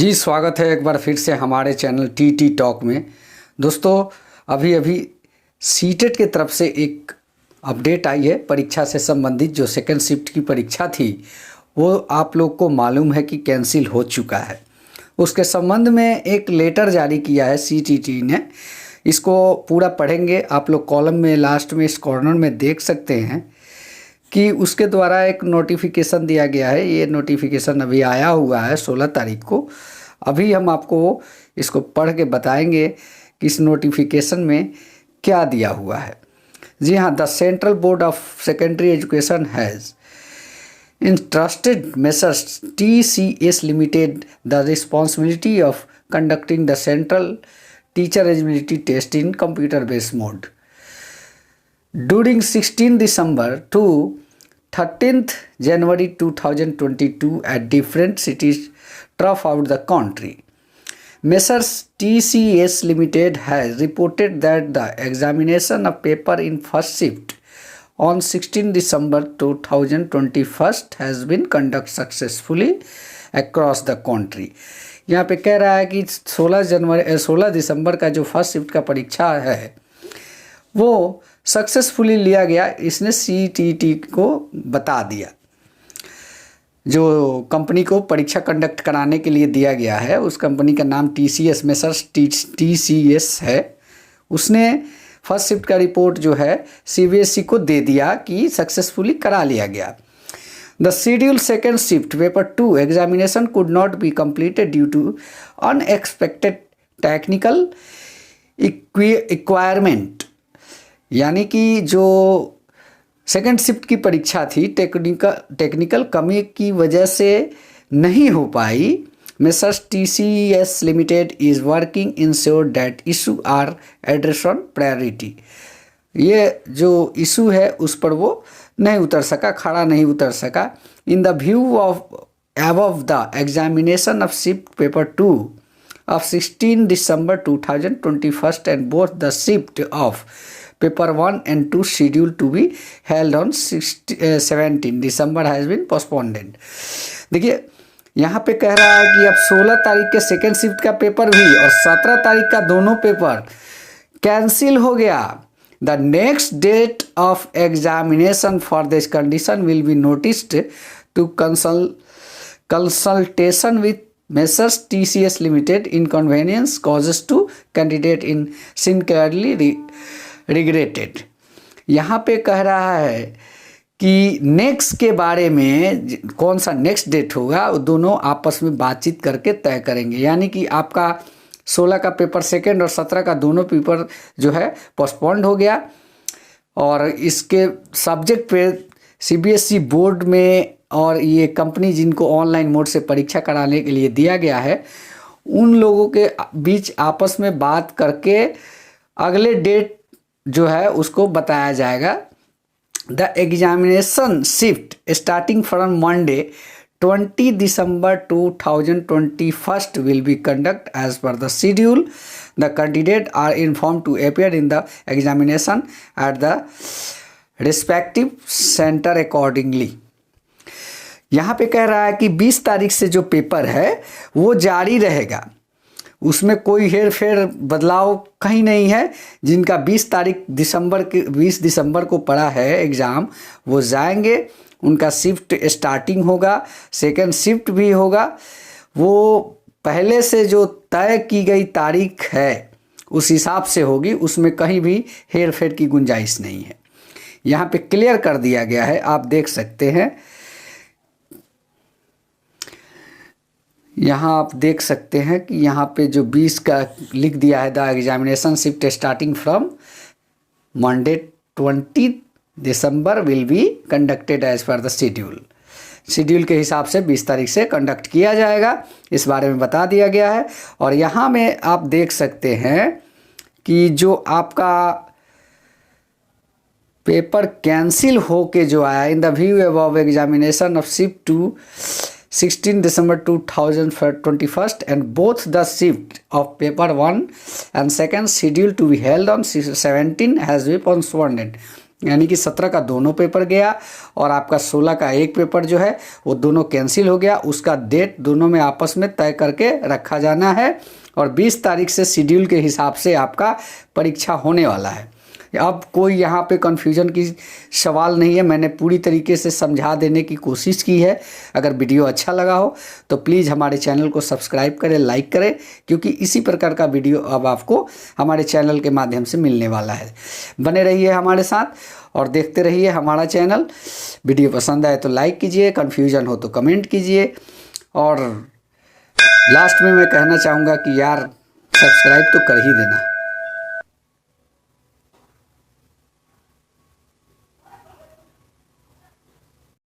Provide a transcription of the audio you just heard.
जी स्वागत है एक बार फिर से हमारे चैनल टी टॉक में। दोस्तों अभी अभी सीटेट की तरफ से एक अपडेट आई है परीक्षा से संबंधित। जो सेकंड शिफ्ट की परीक्षा थी वो आप लोग को मालूम है कि कैंसिल हो चुका है। उसके संबंध में एक लेटर जारी किया है सीटीटी ने। इसको पूरा पढ़ेंगे, आप लोग कॉलम में लास्ट में इस कॉर्नर में देख सकते हैं कि उसके द्वारा एक नोटिफिकेशन दिया गया है। ये नोटिफिकेशन अभी आया हुआ है 16 तारीख को। अभी हम आपको इसको पढ़ के बताएंगे कि इस नोटिफिकेशन में क्या दिया हुआ है। जी हाँ, the central board of secondary education has entrusted Messrs. TCS Limited the responsibility of conducting the central teacher eligibility test in computer-based mode during 16 December to 13th January 2022 at different cities throughout the country. Messrs. TCS Limited has reported that the examination of paper in first shift on 16 December 2021 has been conducted successfully across the country. यहाँ पे कह रहा है कि 16 दिसंबर का जो first shift का परीक्षा है वो सक्सेसफुली लिया गया। इसने सीटीटी को बता दिया। जो कंपनी को परीक्षा कंडक्ट कराने के लिए दिया गया है उस कंपनी का नाम टीसीएस मेसर्स टीसीएस है। उसने फर्स्ट शिफ्ट का रिपोर्ट जो है सीबीएसई को दे दिया कि सक्सेसफुली करा लिया गया। The schedule second shift paper 2 examination could not be completed due to unexpected technical requirement. यानी कि जो सेकेंड शिफ्ट की परीक्षा थी टेक्निकल कमी की वजह से नहीं हो पाई। Messrs. TCS Limited is working ensure that issue are addressed on priority. ये जो इशू है उस पर वो नहीं उतर सका, खड़ा नहीं उतर सका। In the view of above the examination of shift paper 2 of 16 December 2021 and both the shift of paper 1 and 2 scheduled to be held on 17 December has been postponed. देखिए यहाँ पे कह रहा है कि अब 16 तारीख के सेकेंड शिफ्ट का पेपर भी और 17 तारीख का दोनों पेपर कैंसिल हो गया। The next date of examination for this condition will be noticed to consultation with messrs TCS limited inconvenience causes to candidate in sincerely regretted. यहाँ पे कह रहा है कि नेक्स्ट के बारे में कौन सा नेक्स्ट डेट होगा वो दोनों आपस में बातचीत करके तय करेंगे। यानी कि आपका 16 का पेपर सेकेंड और 17 का दोनों पेपर जो है पोस्टपोन्ड हो गया और इसके सब्जेक्ट पे सीबीएसई बोर्ड में और ये कंपनी जिनको ऑनलाइन मोड से परीक्षा कराने के लिए दिया गया है उन लोगों के बीच आपस में बात करके अगले डेट जो है उसको बताया जाएगा। The examination shift starting from Monday 20 December 2021 will be conducted as per the schedule. The candidates are informed to appear in the examination at the respective center accordingly. यहाँ पे कह रहा है कि 20 तारीख से जो पेपर है वो जारी रहेगा, उसमें कोई हेर फेर बदलाव कहीं नहीं है। जिनका 20 दिसंबर को पड़ा है एग्ज़ाम वो जाएंगे, उनका शिफ्ट स्टार्टिंग होगा, सेकंड शिफ्ट भी होगा। वो पहले से जो तय की गई तारीख है उस हिसाब से होगी, उसमें कहीं भी हेर फेर की गुंजाइश नहीं है। यहाँ पे क्लियर कर दिया गया है, आप देख सकते हैं। यहाँ आप देख सकते हैं कि यहाँ पे जो 20 का लिख दिया है the examination shift starting from Monday 20 December will be conducted as per the schedule के हिसाब से 20 तारीख से कंडक्ट किया जाएगा। इस बारे में बता दिया गया है। और यहाँ में आप देख सकते हैं कि जो आपका पेपर कैंसिल हो के जो आया in the view above examination of shift 2 16 December 2021 and both the shift of paper 1 and second scheduled to be held on 17 has been postponed. यानी कि 17 का दोनों पेपर गया और आपका 16 का एक पेपर जो है वो दोनों कैंसिल हो गया। उसका डेट दोनों में आपस में तय करके रखा जाना है और 20 तारीख से शेड्यूल के हिसाब से आपका परीक्षा होने वाला है। अब कोई यहाँ पे कन्फ्यूजन की सवाल नहीं है, मैंने पूरी तरीके से समझा देने की कोशिश की है। अगर वीडियो अच्छा लगा हो तो प्लीज़ हमारे चैनल को सब्सक्राइब करें, लाइक करें, क्योंकि इसी प्रकार का वीडियो अब आपको हमारे चैनल के माध्यम से मिलने वाला है। बने रहिए हमारे साथ और देखते रहिए हमारा चैनल। वीडियो पसंद आए तो लाइक कीजिए, कन्फ्यूजन हो तो कमेंट कीजिए और लास्ट में मैं कहना चाहूँगा कि यार सब्सक्राइब तो कर ही देना।